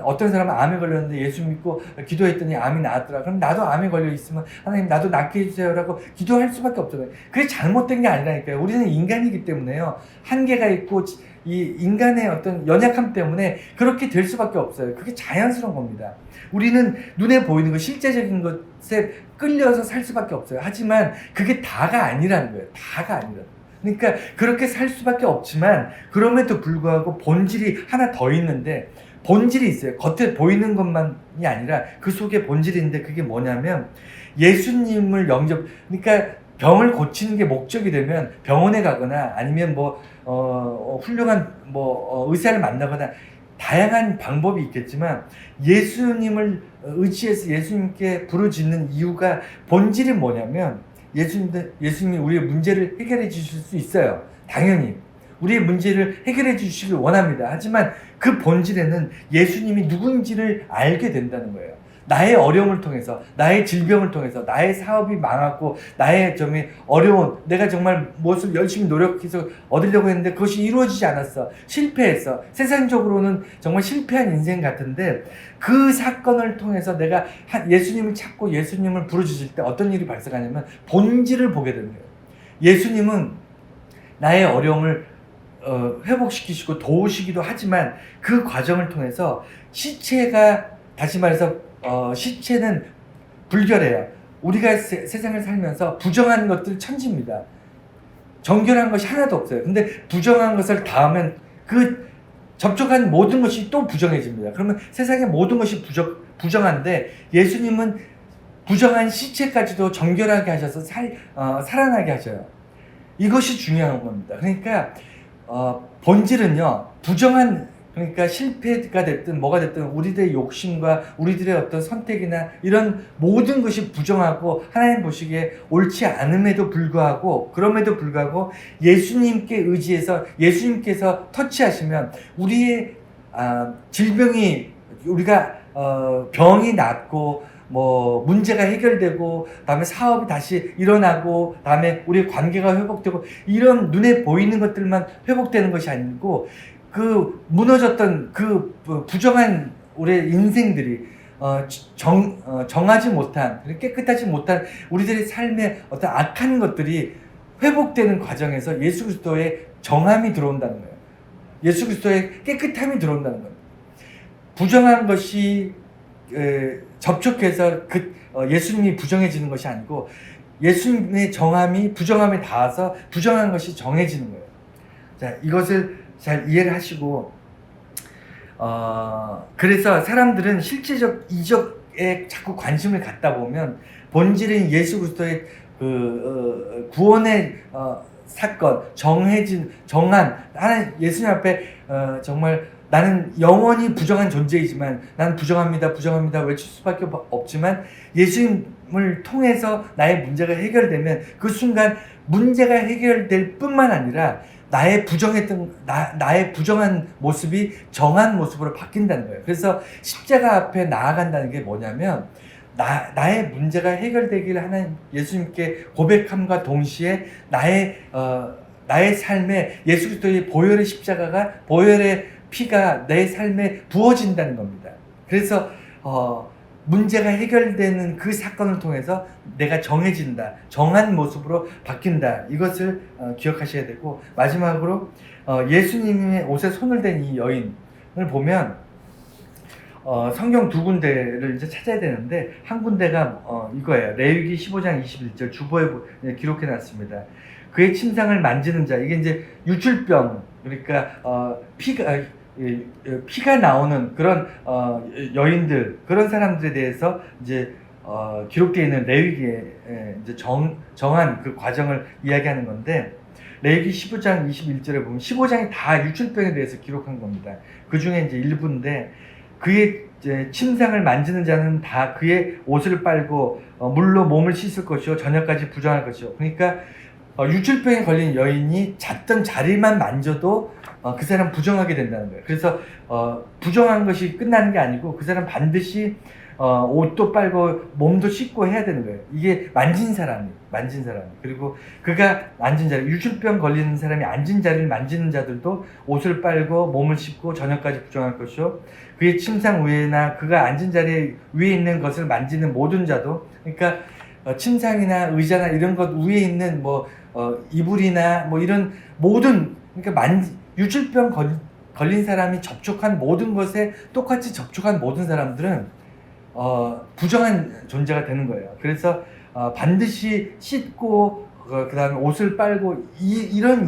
어떤 사람은 암에 걸렸는데 예수 믿고 기도했더니 암이 나았더라. 그럼 나도 암에 걸려 있으면 하나님 나도 낫게 해주세요라고 기도할 수밖에 없잖아요. 그게 잘못된 게 아니라니까요. 우리는 인간이기 때문에요, 한계가 있고 이 인간의 어떤 연약함 때문에 그렇게 될 수밖에 없어요. 그게 자연스러운 겁니다. 우리는 눈에 보이는 것, 실제적인 것에 끌려서 살 수밖에 없어요. 하지만 그게 다가 아니라는 거예요. 다가 아니라. 그러니까 그렇게 살 수밖에 없지만 그럼에도 불구하고 본질이 하나 더 있는데, 본질이 있어요. 겉에 보이는 것만이 아니라 그 속에 본질이 있는데, 그게 뭐냐면 예수님을 그러니까 병을 고치는 게 목적이 되면 병원에 가거나 아니면 훌륭한 의사를 만나거나 다양한 방법이 있겠지만, 예수님을 의지해서 예수님께 부르짖는 이유가, 본질이 뭐냐면 예수님이 우리의 문제를 해결해 주실 수 있어요. 당연히 우리의 문제를 해결해 주시길 원합니다. 하지만 그 본질에는 예수님이 누군지를 알게 된다는 거예요. 나의 어려움을 통해서, 나의 질병을 통해서, 나의 사업이 망하고, 나의 어려운, 내가 정말 무엇을 열심히 노력해서 얻으려고 했는데 그것이 이루어지지 않았어. 실패했어. 세상적으로는 정말 실패한 인생 같은데 그 사건을 통해서 내가 예수님을 찾고 예수님을 부르짖을 때 어떤 일이 발생하냐면 본질을 보게 되는 거예요. 예수님은 나의 어려움을 회복시키시고 도우시기도 하지만 그 과정을 통해서 시체가, 다시 말해서 시체는 불결해요. 우리가 세상을 살면서 부정한 것들 천지입니다. 정결한 것이 하나도 없어요. 근데 부정한 것을 닿으면 그 접촉한 모든 것이 또 부정해집니다. 그러면 세상의 모든 것이 부정한데 예수님은 부정한 시체까지도 정결하게 하셔서 살아나게 하셔요. 이것이 중요한 겁니다. 그러니까 본질은요, 그러니까 실패가 됐든 뭐가 됐든 우리들의 욕심과 우리들의 어떤 선택이나 이런 모든 것이 부정하고 하나님 보시기에 옳지 않음에도 불구하고, 그럼에도 불구하고 예수님께 의지해서 예수님께서 터치하시면 우리의 질병이, 우리가 병이 낫고 뭐 문제가 해결되고, 다음에 사업이 다시 일어나고, 다음에 우리의 관계가 회복되고, 이런 눈에 보이는 것들만 회복되는 것이 아니고 그 무너졌던 그 부정한 우리의 인생들이 정하지 못한, 깨끗하지 못한 우리들의 삶의 어떤 악한 것들이 회복되는 과정에서 예수 그리스도의 정함이 들어온다는 거예요. 예수 그리스도의 깨끗함이 들어온다는 거예요. 부정한 것이 접촉해서 예수님이 부정해지는 것이 아니고 예수님의 정함이 부정함에 닿아서 부정한 것이 정해지는 거예요. 자, 이것을 잘 이해를 하시고, 그래서 사람들은 실제적 이적에 자꾸 관심을 갖다 보면 본질인 예수 그리스도의 구원의 사건, 정한, 나는 예수님 앞에 정말 나는 영원히 부정한 존재이지만, 나는 부정합니다 외칠 수밖에 없지만 예수님을 통해서 나의 문제가 해결되면 그 순간 문제가 해결될 뿐만 아니라 나의 부정한 모습이 정한 모습으로 바뀐다는 거예요. 그래서 십자가 앞에 나아간다는 게 뭐냐면, 나의 문제가 해결되기를 하나님 예수님께 고백함과 동시에 나의 삶에 예수 그리스도의 보혈의 십자가가, 보혈의 피가 내 삶에 부어진다는 겁니다. 그래서 문제가 해결되는 그 사건을 통해서 내가 정해진다, 정한 모습으로 바뀐다. 이것을 기억하셔야 되고, 마지막으로 예수님의 옷에 손을 댄 이 여인을 보면 성경 두 군데를 이제 찾아야 되는데, 한 군데가 이거예요. 레위기 15장 21절 주보에 기록해 놨습니다. 그의 침상을 만지는 자, 이게 이제 유출병, 그러니까 피가 나오는 그런 여인들, 그런 사람들에 대해서 이제 기록되어 있는 레위기에 이제 정한 그 과정을 이야기하는 건데, 레위기 15장 21절에 보면 15장이 다 유출병에 대해서 기록한 겁니다. 그 중에 이제 일부인데, 그의 이제 침상을 만지는 자는 다 그의 옷을 빨고 물로 몸을 씻을 것이요 저녁까지 부정할 것이요. 그러니까 유출병에 걸린 여인이 잤던 자리만 만져도 그 사람 부정하게 된다는 거예요. 그래서 부정한 것이 끝나는 게 아니고 그 사람 반드시 옷도 빨고 몸도 씻고 해야 되는 거예요. 이게 만진 사람이. 그리고 그가 앉은 자리, 유출병 걸리는 사람이 앉은 자리를 만지는 자들도 옷을 빨고 몸을 씻고 저녁까지 부정할 것이요. 그의 침상 위에나 그가 앉은 자리 위에 있는 것을 만지는 모든 자도, 그러니까 침상이나 의자나 이런 것 위에 있는 이불이나 이런 모든, 그러니까 유출병 걸린 사람이 접촉한 모든 것에 똑같이 접촉한 모든 사람들은 부정한 존재가 되는 거예요. 그래서 반드시 씻고 그 다음에 옷을 빨고 이런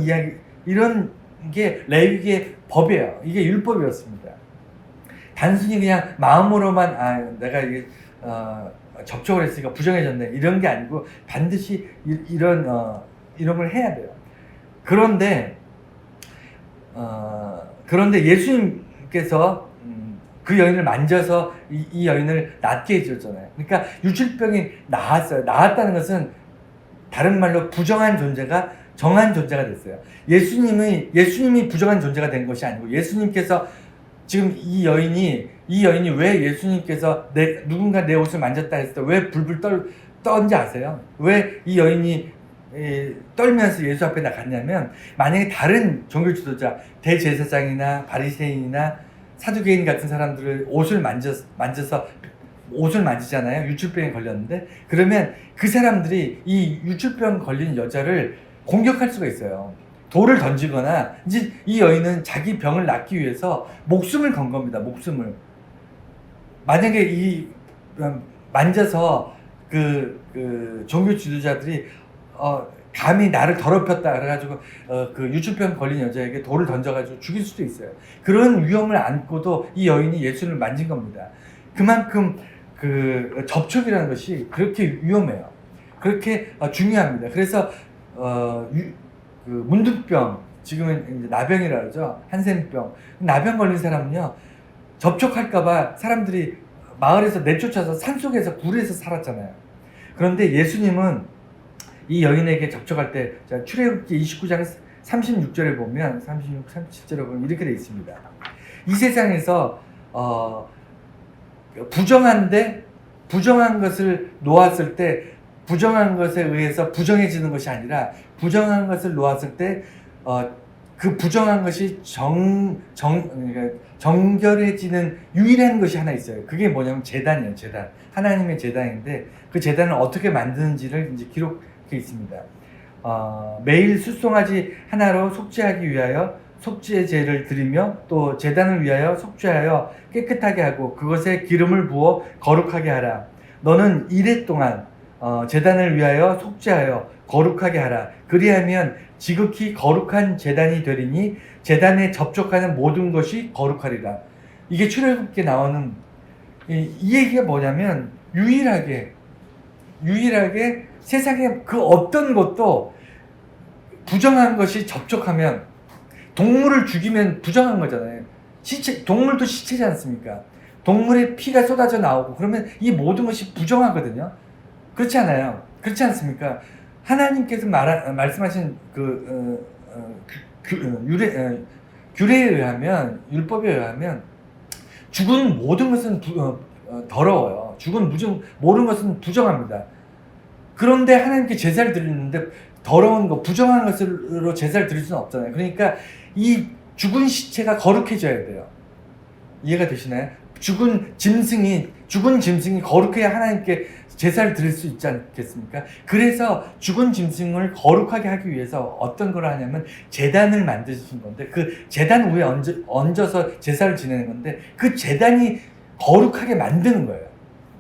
게 레위기의 법이에요. 이게 율법이었습니다. 단순히 그냥 마음으로만 내가 이게 접촉을 했으니까 부정해졌네 이런 게 아니고 반드시 이런 걸 해야 돼요. 그런데 예수님께서 그 여인을 만져서 이 여인을 낫게 해줬잖아요. 그러니까 유출병이 나았어요. 나았다는 것은 다른 말로 부정한 존재가 정한 존재가 됐어요. 예수님이 부정한 존재가 된 것이 아니고 예수님께서 지금 이 여인이 왜 예수님께서 누군가 내 옷을 만졌다 했을 때 왜 불불 떤지 아세요? 왜 이 여인이 떨면서 예수 앞에 나갔냐면, 만약에 다른 종교 지도자, 대제사장이나 바리새인이나 사두개인 같은 사람들을 옷을 만져서 옷을 만지잖아요. 유출병에 걸렸는데, 그러면 그 사람들이 이 유출병 걸린 여자를 공격할 수가 있어요. 돌을 던지거나. 이제 이 여인은 자기 병을 낫기 위해서 목숨을 건 겁니다. 목숨을. 만약에 이 만져서 그 종교 지도자들이 감히 나를 더럽혔다 그래가지고 그 유출병 걸린 여자에게 돌을 던져가지고 죽일 수도 있어요. 그런 위험을 안고도 이 여인이 예수를 만진 겁니다. 그만큼 그 접촉이라는 것이 그렇게 위험해요. 그렇게 중요합니다. 그래서 그 문둥병, 지금은 이제 나병이라 그러죠. 한센병. 나병 걸린 사람은요, 접촉할까봐 사람들이 마을에서 내쫓아서 산속에서 굴에서 살았잖아요. 그런데 예수님은 이 여인에게 접촉할 때, 출애굽기 29장 36절에 보면, 36, 37절에 보면 이렇게 되어 있습니다. 이 세상에서 부정한 것을 놓았을 때, 부정한 것에 의해서 부정해지는 것이 아니라, 부정한 것을 놓았을 때 그 부정한 것이 그러니까 정결해지는 유일한 것이 하나 있어요. 그게 뭐냐면 제단이에요. 제단. 하나님의 제단인데, 그 제단을 어떻게 만드는지를 이제 기록해 있습니다. 매일 숫송아지 하나로 속죄하기 위하여 속죄의 제를 드리며, 또 제단을 위하여 속죄하여 깨끗하게 하고 그것에 기름을 부어 거룩하게 하라. 너는 이레 동안 제단을 위하여 속죄하여 거룩하게 하라. 그리하면 지극히 거룩한 제단이 되리니 제단에 접촉하는 모든 것이 거룩하리라. 이게 출애굽기에 나오는 이 얘기가 뭐냐면, 유일하게 세상에 그 어떤 것도 부정한 것이 접촉하면, 동물을 죽이면 부정한 거잖아요. 동물도 시체지 않습니까? 동물의 피가 쏟아져 나오고 그러면 이 모든 것이 부정하거든요. 그렇지 않아요? 그렇지 않습니까? 하나님께서 말씀하신 규례에 의하면, 율법에 의하면 죽은 모든 것은 더러워요. 죽은 모든 것은 부정합니다. 그런데 하나님께 제사를 드리는데 더러운 거, 부정한 것으로 제사를 드릴 수는 없잖아요. 그러니까 이 죽은 시체가 거룩해져야 돼요. 이해가 되시나요? 죽은 짐승이 거룩해야 하나님께 제사를 드릴 수 있지 않겠습니까? 그래서 죽은 짐승을 거룩하게 하기 위해서 어떤 걸 하냐면 제단을 만드신 건데, 그 제단 위에 얹어서 제사를 지내는 건데, 그 제단이 거룩하게 만드는 거예요.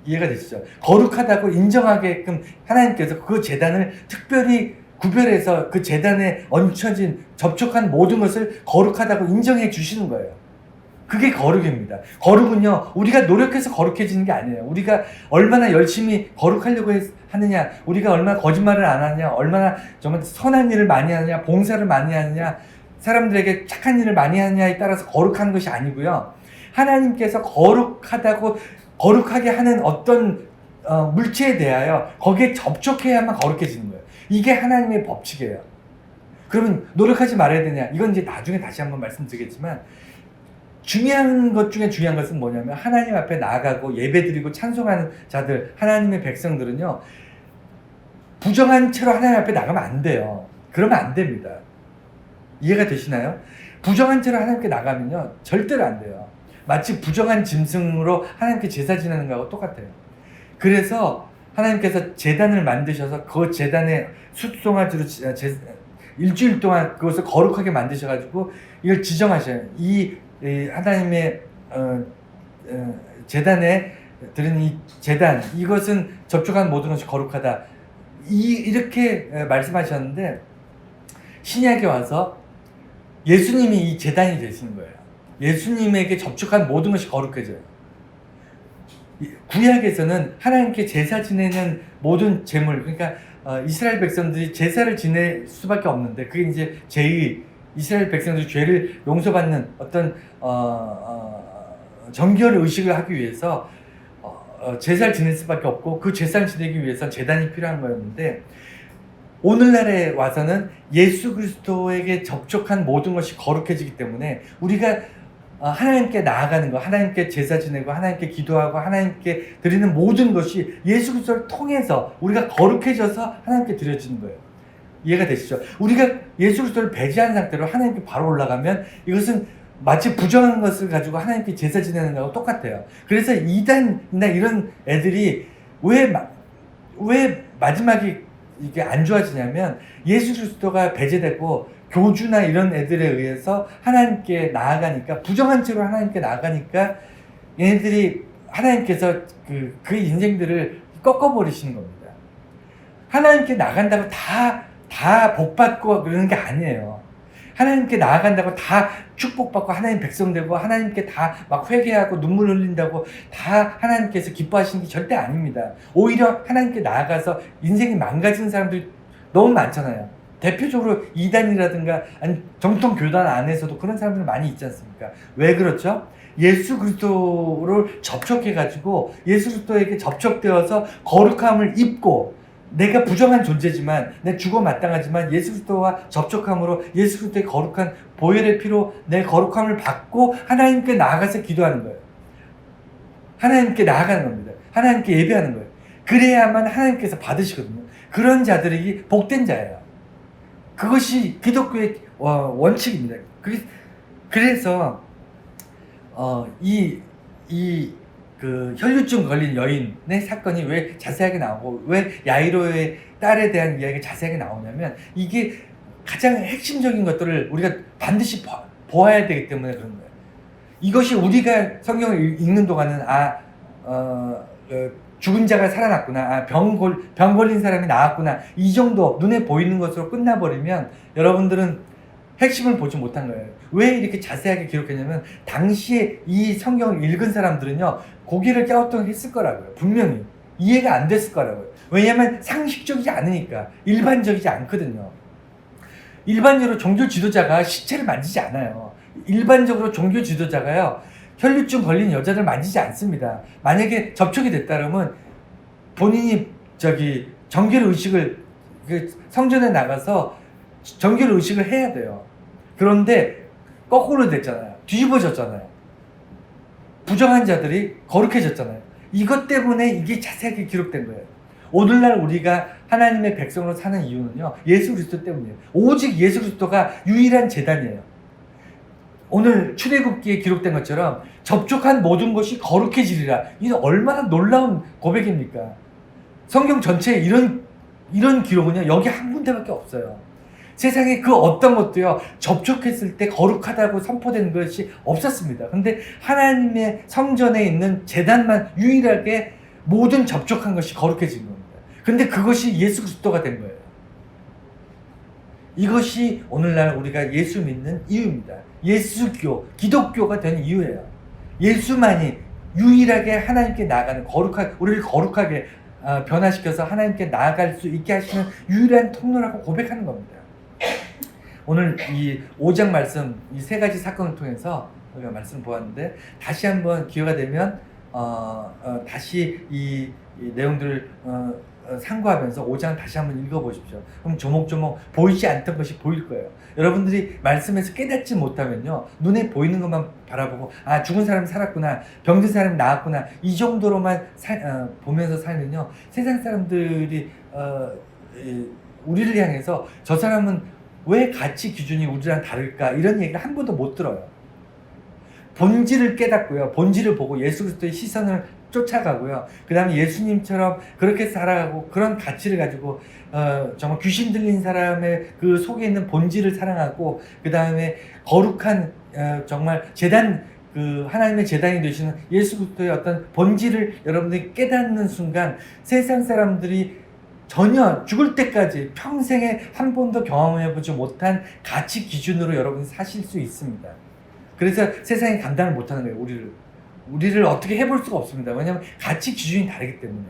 이해가 되시죠? 거룩하다고 인정하게끔 하나님께서 그 제단을 특별히 구별해서 그 제단에 얹혀진 접촉한 모든 것을 거룩하다고 인정해 주시는 거예요. 그게 거룩입니다. 거룩은요, 우리가 노력해서 거룩해지는 게 아니에요. 우리가 얼마나 열심히 거룩하려고 하느냐, 우리가 얼마나 거짓말을 안 하느냐, 얼마나 정말 선한 일을 많이 하느냐, 봉사를 많이 하느냐, 사람들에게 착한 일을 많이 하느냐에 따라서 거룩한 것이 아니고요. 하나님께서 거룩하게 하는 어떤 물체에 대하여 거기에 접촉해야만 거룩해지는 거예요. 이게 하나님의 법칙이에요. 그러면 노력하지 말아야 되냐? 이건 이제 나중에 다시 한번 말씀드리겠지만, 중요한 것 중에 중요한 것은 뭐냐면, 하나님 앞에 나아가고 예배드리고 찬송하는 자들, 하나님의 백성들은요, 부정한 채로 하나님 앞에 나가면 안 돼요. 그러면 안 됩니다. 이해가 되시나요? 부정한 채로 하나님께 나가면요, 절대로 안 돼요. 마치 부정한 짐승으로 하나님께 제사 지내는 거하고 똑같아요. 그래서 하나님께서 제단을 만드셔서 그 제단에 숫송아지로 일주일 동안 그것을 거룩하게 만드셔가지고 이걸 지정하셔요. 이 하나님의 제단에 드린 이 제단, 이것은 접촉한 모든 것이 거룩하다. 이렇게 말씀하셨는데, 신약에 와서 예수님이 이 제단이 되시는 거예요. 예수님에게 접촉한 모든 것이 거룩해져요. 구약에서는 하나님께 제사 지내는 모든 제물, 그러니까 이스라엘 백성들이 제사를 지낼 수밖에 없는데, 그게 이제 이스라엘 백성들이 죄를 용서받는 어떤 정결 의식을 하기 위해서 제사를 지낼 수밖에 없고, 그 제사를 지내기 위해서 제단이 필요한 거였는데, 오늘날에 와서는 예수 그리스도에게 접촉한 모든 것이 거룩해지기 때문에 우리가 하나님께 나아가는 거, 하나님께 제사 지내고 하나님께 기도하고 하나님께 드리는 모든 것이 예수 그리스도를 통해서 우리가 거룩해져서 하나님께 드려지는 거예요. 이해가 되시죠? 우리가 예수 그리스도를 배제한 상태로 하나님께 바로 올라가면 이것은 마치 부정한 것을 가지고 하나님께 제사 지내는 거하고 똑같아요. 그래서 이단이나 이런 애들이 왜 마지막에 이게 안 좋아지냐면 예수 그리스도가 배제되고 교주나 이런 애들에 의해서 하나님께 나아가니까, 부정한 채로 하나님께 나아가니까 얘네들이 하나님께서 그 인생들을 꺾어버리시는 겁니다. 하나님께 나간다고 다 복받고 그러는 게 아니에요. 하나님께 나아간다고 다 축복받고 하나님 백성 되고 하나님께 다 막 회개하고 눈물 흘린다고 다 하나님께서 기뻐하시는 게 절대 아닙니다. 오히려 하나님께 나아가서 인생이 망가진 사람들이 너무 많잖아요. 대표적으로 이단이라든가 아니 정통 교단 안에서도 그런 사람들 많이 있지 않습니까? 왜 그렇죠? 예수 그리스도를 접촉해가지고 예수 그리스도에게 접촉되어서 거룩함을 입고, 내가 부정한 존재지만, 내 죽어 마땅하지만 예수 그리스도와 접촉함으로 예수 그리스도의 거룩한 보혈의 피로 내 거룩함을 받고 하나님께 나아가서 기도하는 거예요. 하나님께 나아가는 겁니다. 하나님께 예배하는 거예요. 그래야만 하나님께서 받으시거든요. 그런 자들이 복된 자예요. 그것이 기독교의 원칙입니다. 그래서 그 혈류증 걸린 여인의 사건이 왜 자세하게 나오고 왜 야이로의 딸에 대한 이야기가 자세하게 나오냐면, 이게 가장 핵심적인 것들을 우리가 반드시 보아야 되기 때문에 그런 거예요. 이것이 우리가 성경을 읽는 동안은 죽은 자가 살아났구나, 병 걸린 사람이 나았구나, 이 정도 눈에 보이는 것으로 끝나버리면 여러분들은 핵심을 보지 못한 거예요. 왜 이렇게 자세하게 기록했냐면, 당시에 이 성경을 읽은 사람들은요 고개를 갸우뚱했을 거라고요. 분명히 이해가 안 됐을 거라고요. 왜냐하면 상식적이지 않으니까, 일반적이지 않거든요. 일반적으로 종교 지도자가 시체를 만지지 않아요. 일반적으로 종교 지도자가요 혈류증 걸린 여자들 만지지 않습니다. 만약에 접촉이 됐다면 본인이 정결 의식을 성전에 나가서 정결 의식을 해야 돼요. 그런데 거꾸로 됐잖아요. 뒤집어졌잖아요. 부정한 자들이 거룩해졌잖아요. 이것 때문에 이게 자세하게 기록된 거예요. 오늘날 우리가 하나님의 백성으로 사는 이유는요 예수 그리스도 때문이에요. 오직 예수 그리스도가 유일한 제단이에요. 오늘 출애굽기에 기록된 것처럼 접촉한 모든 것이 거룩해지리라. 이게 얼마나 놀라운 고백입니까? 성경 전체에 이런 기록은요 여기 한 군데밖에 없어요. 세상에 그 어떤 것도요 접촉했을 때 거룩하다고 선포된 것이 없었습니다. 근데 하나님의 성전에 있는 제단만 유일하게 모든 접촉한 것이 거룩해진 겁니다. 근데 그것이 예수 그리스도가 된 거예요. 이것이 오늘날 우리가 예수 믿는 이유입니다. 예수교, 기독교가 된 이유예요. 예수만이 유일하게 하나님께 나아가는 우리를 거룩하게 변화시켜서 하나님께 나아갈 수 있게 하시는 유일한 통로라고 고백하는 겁니다. 오늘 이 5장 말씀, 이 세 가지 사건을 통해서 우리가 말씀 보았는데, 다시 한번 기회가 되면 다시 이 내용들을 상고하면서 5장 다시 한번 읽어보십시오. 그럼 조목조목 보이지 않던 것이 보일 거예요. 여러분들이 말씀에서 깨닫지 못하면요 눈에 보이는 것만 바라보고 죽은 사람이 살았구나, 병든 사람이 나았구나, 이 정도로만 보면서 살면요 세상 사람들이 우리를 향해서 저 사람은 왜 가치 기준이 우리랑 다를까, 이런 얘기를 한 번도 못 들어요. 본질을 깨닫고요, 본질을 보고 예수 그리스도의 시선을 쫓아가고요, 그 다음에 예수님처럼 그렇게 살아가고 그런 가치를 가지고 정말 귀신 들린 사람의 그 속에 있는 본질을 사랑하고, 그 다음에 거룩한 정말 하나님의 제단이 되시는 예수 그리스도의 어떤 본질을 여러분들이 깨닫는 순간, 세상 사람들이 전혀 죽을 때까지 평생에 한 번도 경험해보지 못한 가치 기준으로 여러분이 사실 수 있습니다. 그래서 세상이 감당을 못하는 거예요. 우리를 어떻게 해볼 수가 없습니다. 왜냐하면 가치 기준이 다르기 때문에.